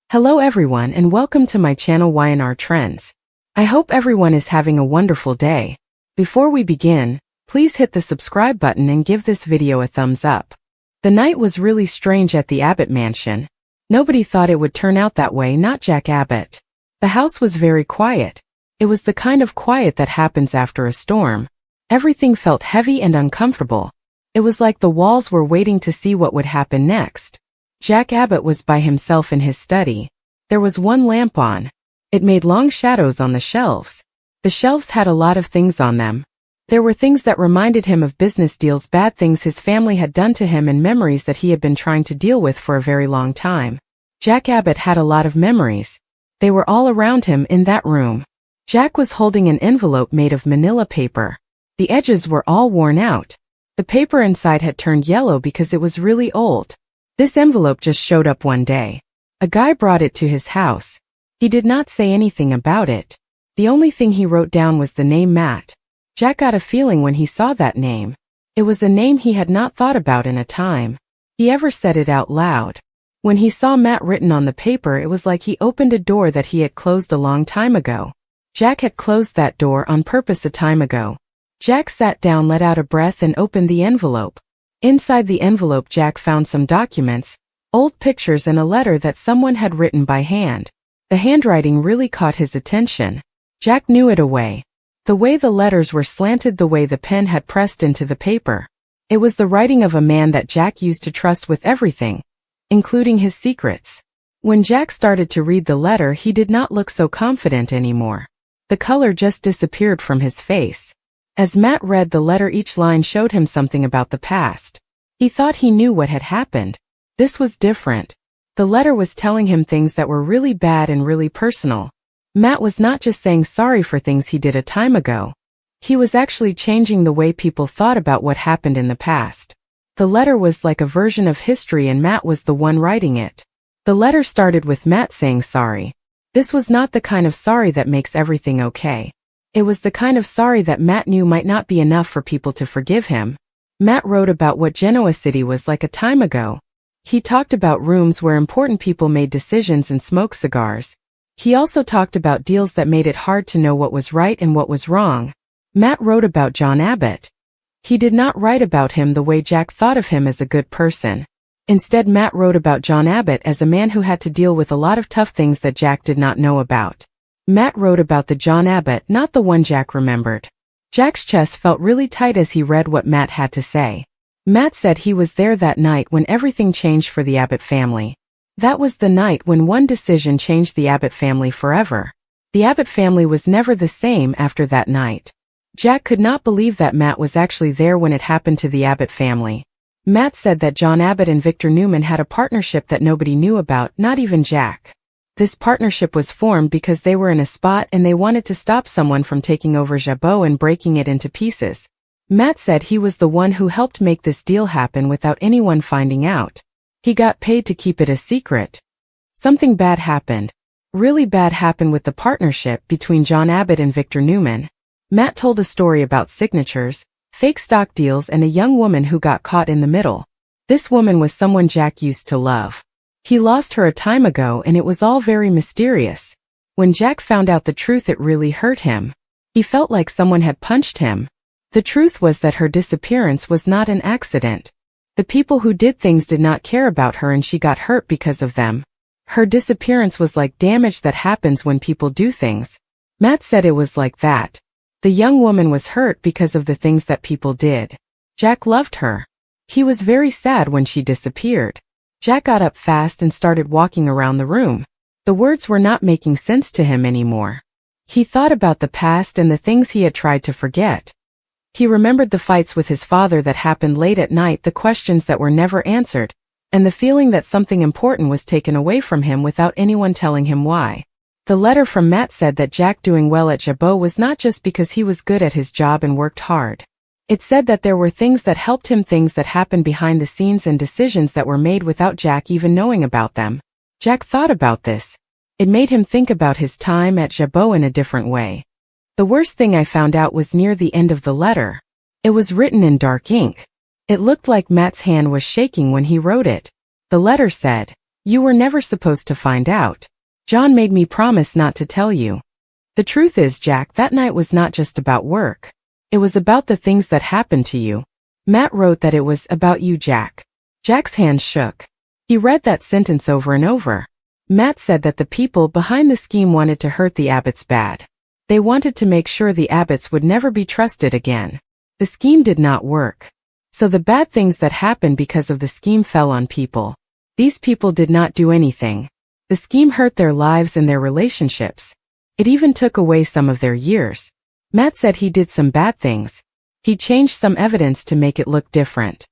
Hello everyone and welcome to my channel Y&R Trends. I hope everyone is having a wonderful day. Before we begin, please hit the subscribe button and give this video a thumbs up. The night was really strange at the Abbott mansion. Nobody thought it would turn out that way, not Jack Abbott. The house was very quiet. It was the kind of quiet that happens after a storm. Everything felt heavy and uncomfortable. It was like the walls were waiting to see what would happen next. Jack Abbott was by himself in his study. There was one lamp on. It made long shadows on the shelves. The shelves had a lot of things on them. There were things that reminded him of business deals, bad things his family had done to him, and memories that he had been trying to deal with for a very long time. Jack Abbott had a lot of memories. They were all around him in that room. Jack was holding an envelope made of manila paper. The edges were all worn out. The paper inside had turned yellow because it was really old. This envelope just showed up one day. A guy brought it to his house. He did not say anything about it. The only thing he wrote down was the name Matt. Jack got a feeling when he saw that name. It was a name he had not thought about in a time. He ever said it out loud. When he saw Matt written on the paper, it was like he opened a door that he had closed a long time ago. Jack had closed that door on purpose a time ago. Jack sat down, let out a breath, and opened the envelope. Inside the envelope, Jack found some documents, old pictures, and a letter that someone had written by hand. The handwriting really caught his attention. Jack knew it away. The way the letters were slanted, the way the pen had pressed into the paper. It was the writing of a man that Jack used to trust with everything, including his secrets. When Jack started to read the letter, he did not look so confident anymore. The color just disappeared from his face. As Matt read the letter, each line showed him something about the past. He thought he knew what had happened. This was different. The letter was telling him things that were really bad and really personal. Matt was not just saying sorry for things he did a time ago. He was actually changing the way people thought about what happened in the past. The letter was like a version of history, and Matt was the one writing it. The letter started with Matt saying sorry. This was not the kind of sorry that makes everything okay. It was the kind of sorry that Matt knew might not be enough for people to forgive him. Matt wrote about what Genoa City was like a time ago. He talked about rooms where important people made decisions and smoked cigars. He also talked about deals that made it hard to know what was right and what was wrong. Matt wrote about John Abbott. He did not write about him the way Jack thought of him as a good person. Instead, Matt wrote about John Abbott as a man who had to deal with a lot of tough things that Jack did not know about. Matt wrote about the John Abbott, not the one Jack remembered. Jack's chest felt really tight as he read what Matt had to say. Matt said he was there that night when everything changed for the Abbott family. That was the night when one decision changed the Abbott family forever. The Abbott family was never the same after that night. Jack could not believe that Matt was actually there when it happened to the Abbott family. Matt said that John Abbott and Victor Newman had a partnership that nobody knew about, not even Jack. This partnership was formed because they were in a spot and they wanted to stop someone from taking over Jabot and breaking it into pieces. Matt said he was the one who helped make this deal happen without anyone finding out. He got paid to keep it a secret. Something bad happened. Really bad happened with the partnership between John Abbott and Victor Newman. Matt told a story about signatures, fake stock deals, and a young woman who got caught in the middle. This woman was someone Jack used to love. He lost her a time ago, and it was all very mysterious. When Jack found out the truth, it really hurt him. He felt like someone had punched him. The truth was that her disappearance was not an accident. The people who did things did not care about her, and she got hurt because of them. Her disappearance was like damage that happens when people do things. Matt said it was like that. The young woman was hurt because of the things that people did. Jack loved her. He was very sad when she disappeared. Jack got up fast and started walking around the room. The words were not making sense to him anymore. He thought about the past and the things he had tried to forget. He remembered the fights with his father that happened late at night, the questions that were never answered, and the feeling that something important was taken away from him without anyone telling him why. The letter from Matt said that Jack doing well at Jabot was not just because he was good at his job and worked hard. It said that there were things that helped him, things that happened behind the scenes, and decisions that were made without Jack even knowing about them. Jack thought about this. It made him think about his time at Jabot in a different way. The worst thing I found out was near the end of the letter. It was written in dark ink. It looked like Matt's hand was shaking when he wrote it. The letter said, You were never supposed to find out. John made me promise not to tell you. The truth is, Jack, that night was not just about work. It was about the things that happened to you. Matt wrote that it was about you, Jack. Jack's hands shook. He read that sentence over and over. Matt said that the people behind the scheme wanted to hurt the Abbotts bad. They wanted to make sure the Abbotts would never be trusted again. The scheme did not work. So the bad things that happened because of the scheme fell on people. These people did not do anything. The scheme hurt their lives and their relationships. It even took away some of their years. Matt said he did some bad things. He changed some evidence to make it look different.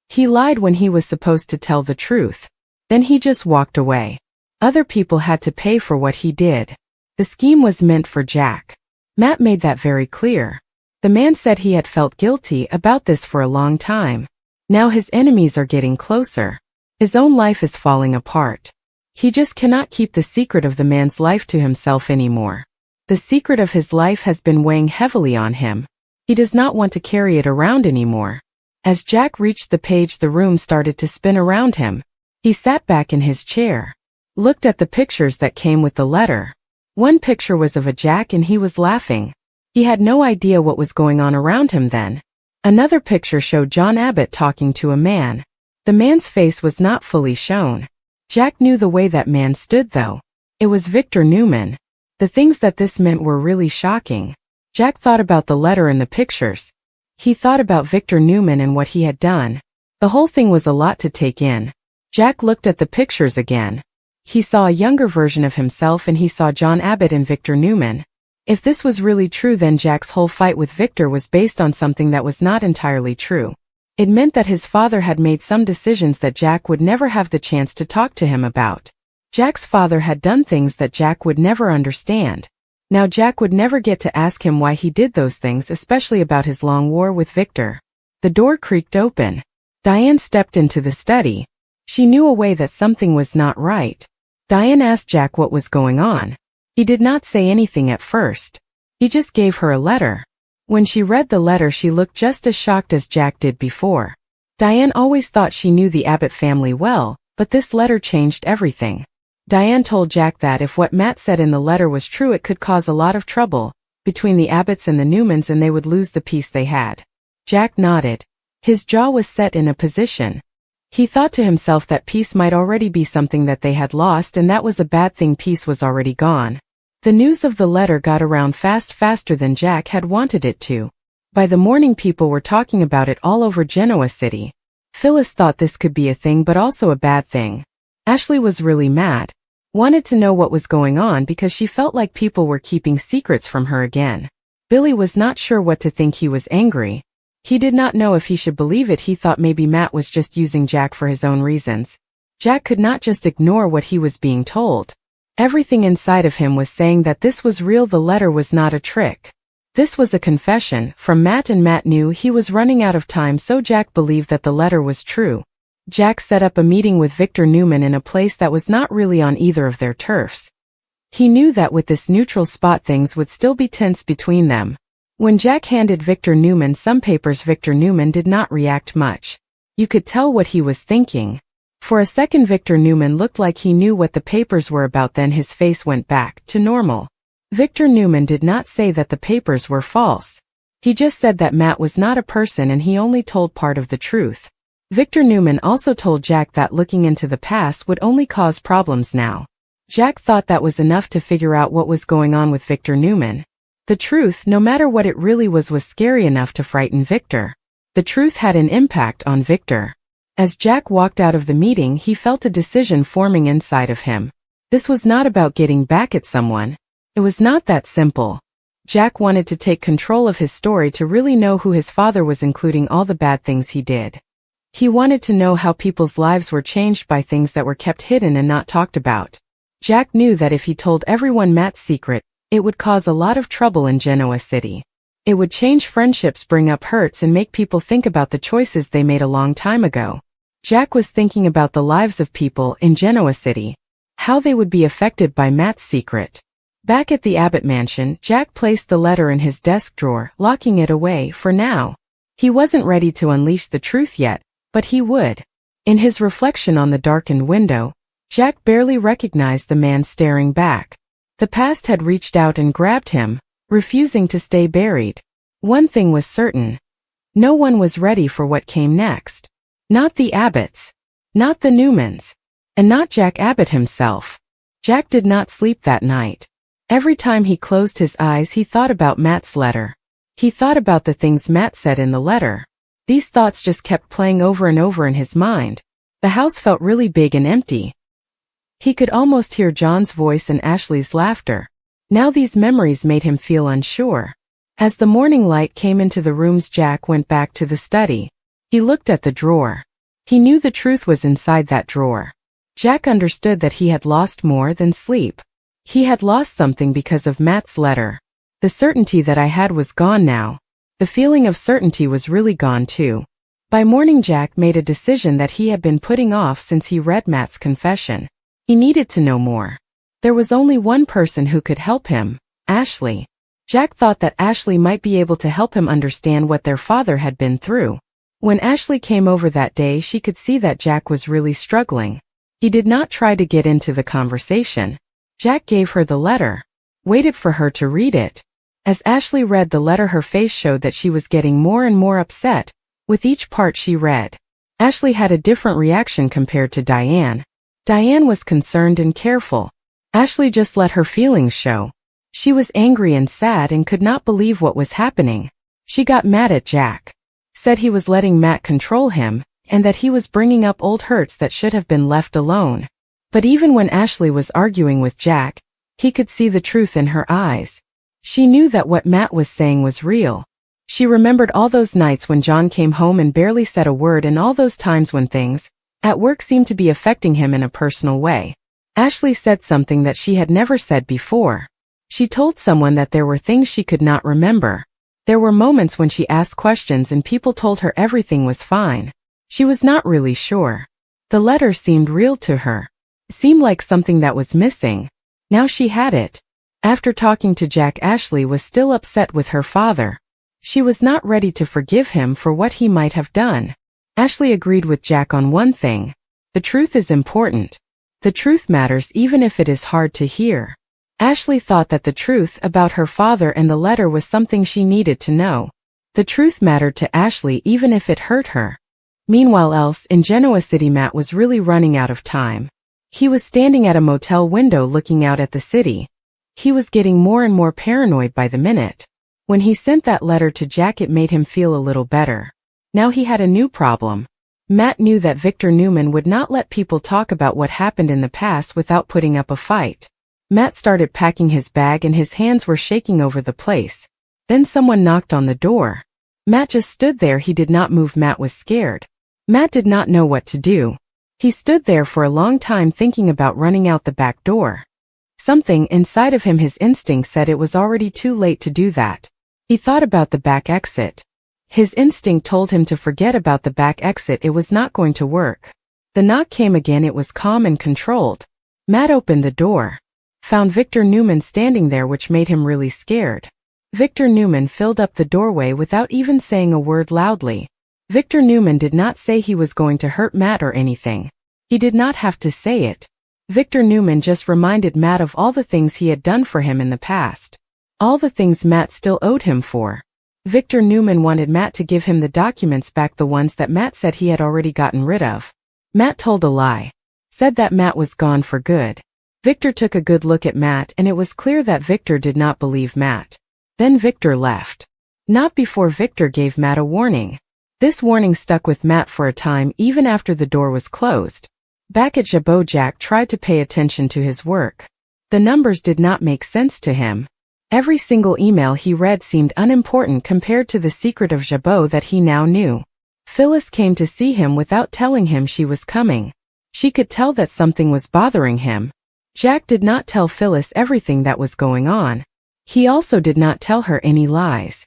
He lied when he was supposed to tell the truth. Then he just walked away. Other people had to pay for what he did. The scheme was meant for Jack. Matt made that very clear. The man said he had felt guilty about this for a long time. Now his enemies are getting closer. His own life is falling apart. He just cannot keep the secret of the man's life to himself anymore. The secret of his life has been weighing heavily on him. He does not want to carry it around anymore. As Jack reached the page, the room started to spin around him. He sat back in his chair, looked at the pictures that came with the letter. One picture was of a Jack and he was laughing. He had no idea what was going on around him then. Another picture showed John Abbott talking to a man. The man's face was not fully shown. Jack knew the way that man stood though. It was Victor Newman. The things that this meant were really shocking. Jack thought about the letter and the pictures. He thought about Victor Newman and what he had done. The whole thing was a lot to take in. Jack looked at the pictures again. He saw a younger version of himself and he saw John Abbott and Victor Newman. If this was really true, then Jack's whole fight with Victor was based on something that was not entirely true. It meant that his father had made some decisions that Jack would never have the chance to talk to him about. Jack's father had done things that Jack would never understand. Now Jack would never get to ask him why he did those things, especially about his long war with Victor. The door creaked open. Diane stepped into the study. She knew a way that something was not right. Diane asked Jack what was going on. He did not say anything at first. He just gave her a letter. When she read the letter, she looked just as shocked as Jack did before. Diane always thought she knew the Abbott family well, but this letter changed everything. Diane told Jack that if what Matt said in the letter was true, it could cause a lot of trouble between the Abbotts and the Newmans, and they would lose the peace they had. Jack nodded. His jaw was set in a position. He thought to himself that peace might already be something that they had lost, and that was a bad thing. Peace was already gone. The news of the letter got around faster than Jack had wanted it to. By the morning, people were talking about it all over Genoa City. Phyllis thought this could be a thing, but also a bad thing. Ashley was really mad. Wanted to know what was going on because she felt like people were keeping secrets from her again. Billy was not sure what to think. He was angry. He did not know if he should believe it. He thought maybe Matt was just using Jack for his own reasons. Jack could not just ignore what he was being told. Everything inside of him was saying that this was real. The letter was not a trick. This was a confession from Matt, and Matt knew he was running out of time, so Jack believed that the letter was true. Jack set up a meeting with Victor Newman in a place that was not really on either of their turfs. He knew that with this neutral spot, things would still be tense between them. When Jack handed Victor Newman some papers, Victor Newman did not react much. You could tell what he was thinking. For a second, Victor Newman looked like he knew what the papers were about, then his face went back to normal. Victor Newman did not say that the papers were false. He just said that Matt was not a person and he only told part of the truth. Victor Newman also told Jack that looking into the past would only cause problems now. Jack thought that was enough to figure out what was going on with Victor Newman. The truth, no matter what it really was scary enough to frighten Victor. The truth had an impact on Victor. As Jack walked out of the meeting, he felt a decision forming inside of him. This was not about getting back at someone. It was not that simple. Jack wanted to take control of his story, to really know who his father was, including all the bad things he did. He wanted to know how people's lives were changed by things that were kept hidden and not talked about. Jack knew that if he told everyone Matt's secret, it would cause a lot of trouble in Genoa City. It would change friendships, bring up hurts, and make people think about the choices they made a long time ago. Jack was thinking about the lives of people in Genoa City, how they would be affected by Matt's secret. Back at the Abbott mansion, Jack placed the letter in his desk drawer, locking it away for now. He wasn't ready to unleash the truth yet, but he would. In his reflection on the darkened window, Jack barely recognized the man staring back. The past had reached out and grabbed him, refusing to stay buried. One thing was certain. No one was ready for what came next. Not the Abbotts. Not the Newmans. And not Jack Abbott himself. Jack did not sleep that night. Every time he closed his eyes he thought about Matt's letter. He thought about the things Matt said in the letter. These thoughts just kept playing over and over in his mind. The house felt really big and empty. He could almost hear John's voice and Ashley's laughter. Now these memories made him feel unsure. As the morning light came into the rooms, Jack went back to the study. He looked at the drawer. He knew the truth was inside that drawer. Jack understood that he had lost more than sleep. He had lost something because of Matt's letter. The certainty that I had was gone now. The feeling of certainty was really gone too. By morning Jack made a decision that he had been putting off since he read Matt's confession. He needed to know more. There was only one person who could help him, Ashley. Jack thought that Ashley might be able to help him understand what their father had been through. When Ashley came over that day, she could see that Jack was really struggling. He did not try to get into the conversation. Jack gave her the letter, waited for her to read it. As Ashley read the letter, her face showed that she was getting more and more upset with each part she read. Ashley had a different reaction compared to Diane. Diane was concerned and careful. Ashley just let her feelings show. She was angry and sad and could not believe what was happening. She got mad at Jack. Said he was letting Matt control him, and that he was bringing up old hurts that should have been left alone. But even when Ashley was arguing with Jack, he could see the truth in her eyes. She knew that what Matt was saying was real. She remembered all those nights when John came home and barely said a word, and all those times when things at work seemed to be affecting him in a personal way. Ashley said something that she had never said before. She told someone that there were things she could not remember. There were moments when she asked questions and people told her everything was fine. She was not really sure. The letter seemed real to her. It seemed like something that was missing. Now she had it. After talking to Jack, Ashley was still upset with her father. She was not ready to forgive him for what he might have done. Ashley agreed with Jack on one thing. The truth is important. The truth matters even if it is hard to hear. Ashley thought that the truth about her father and the letter was something she needed to know. The truth mattered to Ashley even if it hurt her. Meanwhile, else in Genoa City, Matt was really running out of time. He was standing at a motel window looking out at the city. He was getting more and more paranoid by the minute. When he sent that letter to Jack, it made him feel a little better. Now he had a new problem. Matt knew that Victor Newman would not let people talk about what happened in the past without putting up a fight. Matt started packing his bag and his hands were shaking over the place. Then someone knocked on the door. Matt just stood there. He did not move. Matt was scared. Matt did not know what to do. He stood there for a long time thinking about running out the back door. Something inside of him, his instinct, said it was already too late to do that. He thought about the back exit. His instinct told him to forget about the back exit. It was not going to work. The knock came again. It was calm and controlled. Matt opened the door. Found Victor Newman standing there, which made him really scared. Victor Newman filled up the doorway without even saying a word loudly. Victor Newman did not say he was going to hurt Matt or anything. He did not have to say it. Victor Newman just reminded Matt of all the things he had done for him in the past. All the things Matt still owed him for. Victor Newman wanted Matt to give him the documents back, the ones that Matt said he had already gotten rid of. Matt told a lie. Said that Matt was gone for good. Victor took a good look at Matt and it was clear that Victor did not believe Matt. Then Victor left. Not before Victor gave Matt a warning. This warning stuck with Matt for a time, even after the door was closed. Back at Jabot, Jack tried to pay attention to his work. The numbers did not make sense to him. Every single email he read seemed unimportant compared to the secret of Jabot that he now knew. Phyllis came to see him without telling him she was coming. She could tell that something was bothering him. Jack did not tell Phyllis everything that was going on. He also did not tell her any lies.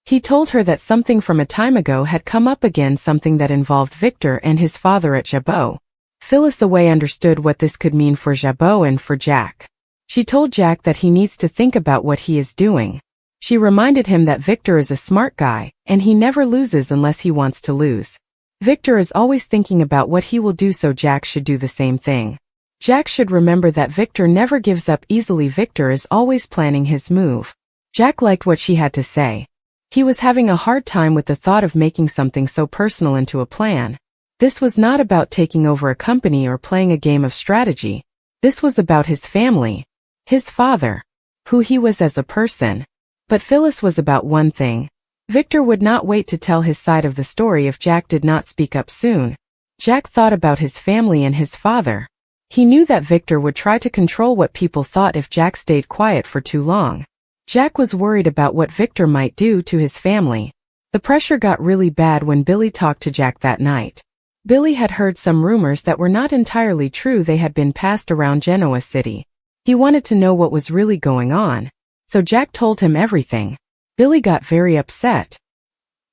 He told her that something from a time ago had come up again, something that involved Victor and his father at Jabot. Phyllis away understood what this could mean for Jabot and for Jack. She told Jack that he needs to think about what he is doing. She reminded him that Victor is a smart guy, and he never loses unless he wants to lose. Victor is always thinking about what he will do, so Jack should do the same thing. Jack should remember that Victor never gives up easily. Victor is always planning his move. Jack liked what she had to say. He was having a hard time with the thought of making something so personal into a plan. This was not about taking over a company or playing a game of strategy. This was about his family, his father, who he was as a person. But Phyllis was about one thing. Victor would not wait to tell his side of the story if Jack did not speak up soon. Jack thought about his family and his father. He knew that Victor would try to control what people thought if Jack stayed quiet for too long. Jack was worried about what Victor might do to his family. The pressure got really bad when Billy talked to Jack that night. Billy had heard some rumors that were not entirely true. They had been passed around Genoa City. He wanted to know what was really going on. So Jack told him everything. Billy got very upset.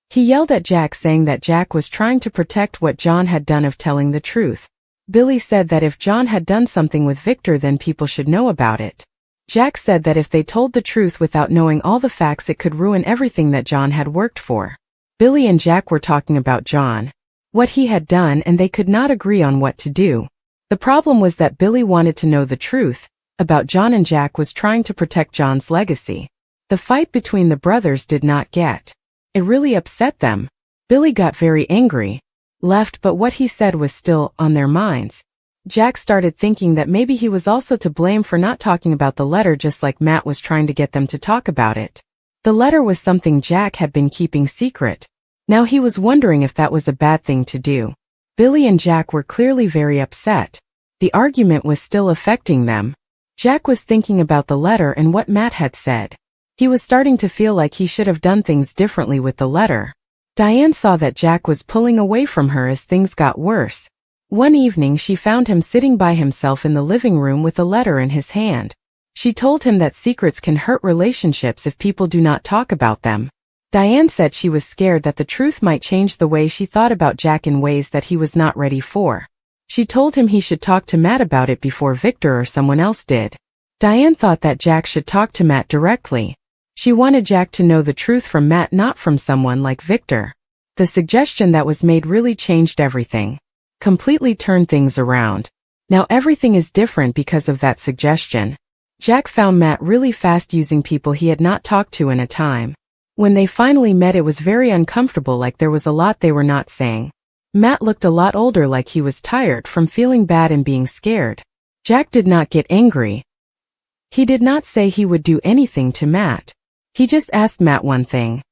He yelled at Jack, saying that Jack was trying to protect what John had done of telling the truth. Billy said that if John had done something with Victor, then people should know about it. Jack said that if they told the truth without knowing all the facts, it could ruin everything that John had worked for. Billy and Jack were talking about John, what he had done, and they could not agree on what to do. The problem was that Billy wanted to know the truth about John and Jack was trying to protect John's legacy. The fight between the brothers did not get. It really upset them. Billy got very angry, left, but what he said was still on their minds. Jack started thinking that maybe he was also to blame for not talking about the letter, just like Matt was trying to get them to talk about it. The letter was something Jack had been keeping secret. Now he was wondering if that was a bad thing to do. Billy and Jack were clearly very upset. The argument was still affecting them. Jack was thinking about the letter and what Matt had said. He was starting to feel like he should have done things differently with the letter. Diane saw that Jack was pulling away from her as things got worse. One evening she found him sitting by himself in the living room with a letter in his hand. She told him that secrets can hurt relationships if people do not talk about them. Diane said she was scared that the truth might change the way she thought about Jack in ways that he was not ready for. She told him he should talk to Matt about it before Victor or someone else did. Diane thought that Jack should talk to Matt directly. She wanted Jack to know the truth from Matt, not from someone like Victor. The suggestion that was made really changed everything. Completely turned things around. Now everything is different because of that suggestion. Jack found Matt really fast, using people he had not talked to in a time. When they finally met, it was very uncomfortable, like there was a lot they were not saying. Matt looked a lot older, like he was tired from feeling bad and being scared. Jack did not get angry. He did not say he would do anything to Matt. He just asked Matt one thing.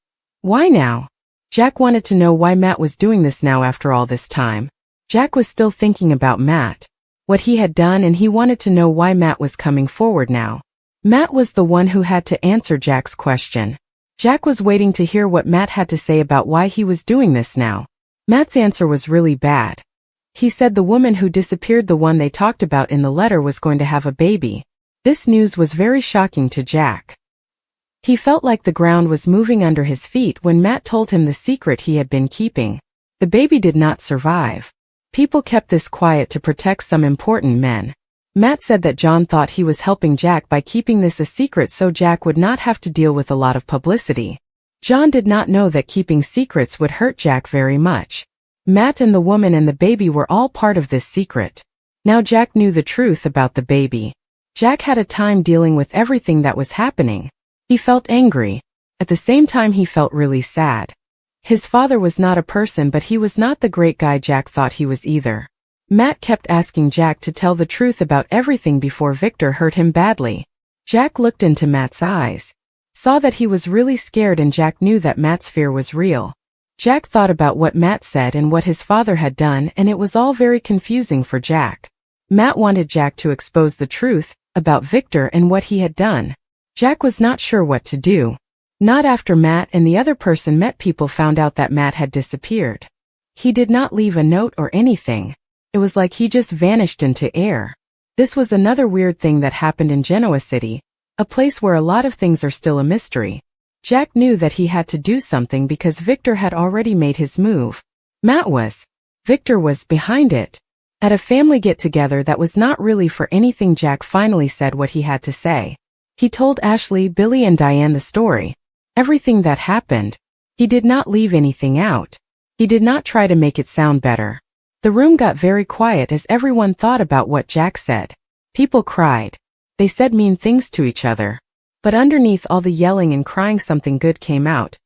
Why now? Jack wanted to know why Matt was doing this now after all this time. Jack was still thinking about Matt, what he had done, and he wanted to know why Matt was coming forward now. Matt was the one who had to answer Jack's question. Jack was waiting to hear what Matt had to say about why he was doing this now. Matt's answer was really bad. He said the woman who disappeared, the one they talked about in the letter, was going to have a baby. This news was very shocking to Jack. He felt like the ground was moving under his feet when Matt told him the secret he had been keeping. The baby did not survive. People kept this quiet to protect some important men. Matt said that John thought he was helping Jack by keeping this a secret so Jack would not have to deal with a lot of publicity. John did not know that keeping secrets would hurt Jack very much. Matt and the woman and the baby were all part of this secret. Now Jack knew the truth about the baby. Jack had a time dealing with everything that was happening. He felt angry. At the same time, he felt really sad. His father was not a person, but he was not the great guy Jack thought he was either. Matt kept asking Jack to tell the truth about everything before Victor hurt him badly. Jack looked into Matt's eyes, saw that he was really scared, and Jack knew that Matt's fear was real. Jack thought about what Matt said and what his father had done, and it was all very confusing for Jack. Matt wanted Jack to expose the truth about Victor and what he had done. Jack was not sure what to do. Not after Matt and the other person met. People found out that Matt had disappeared. He did not leave a note or anything. It was like he just vanished into air. This was another weird thing that happened in Genoa City, a place where a lot of things are still a mystery. Jack knew that he had to do something because Victor had already made his move. Victor was behind it. At a family get-together that was not really for anything, Jack finally said what he had to say. He told Ashley, Billy, and Diane the story. Everything that happened. He did not leave anything out. He did not try to make it sound better. The room got very quiet as everyone thought about what Jack said. People cried. They said mean things to each other. But underneath all the yelling and crying, something good came out.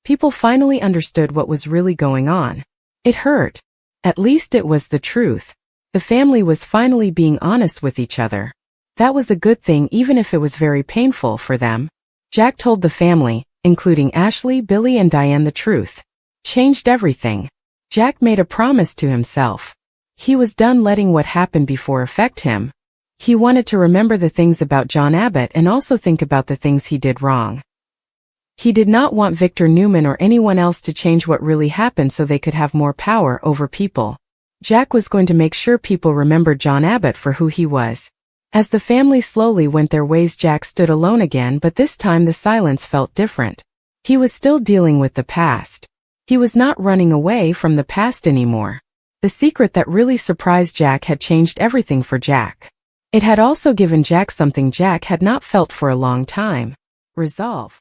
People finally understood what was really going on. It hurt. At least it was the truth. The family was finally being honest with each other. That was a good thing, even if it was very painful for them. Jack told the family, including Ashley, Billy, and Diane, the truth. Changed everything. Jack made a promise to himself. He was done letting what happened before affect him. He wanted to remember the things about John Abbott and also think about the things he did wrong. He did not want Victor Newman or anyone else to change what really happened so they could have more power over people. Jack was going to make sure people remembered John Abbott for who he was. As the family slowly went their ways, Jack stood alone again, but this time the silence felt different. He was still dealing with the past. He was not running away from the past anymore. The secret that really surprised Jack had changed everything for Jack. It had also given Jack something Jack had not felt for a long time: resolve.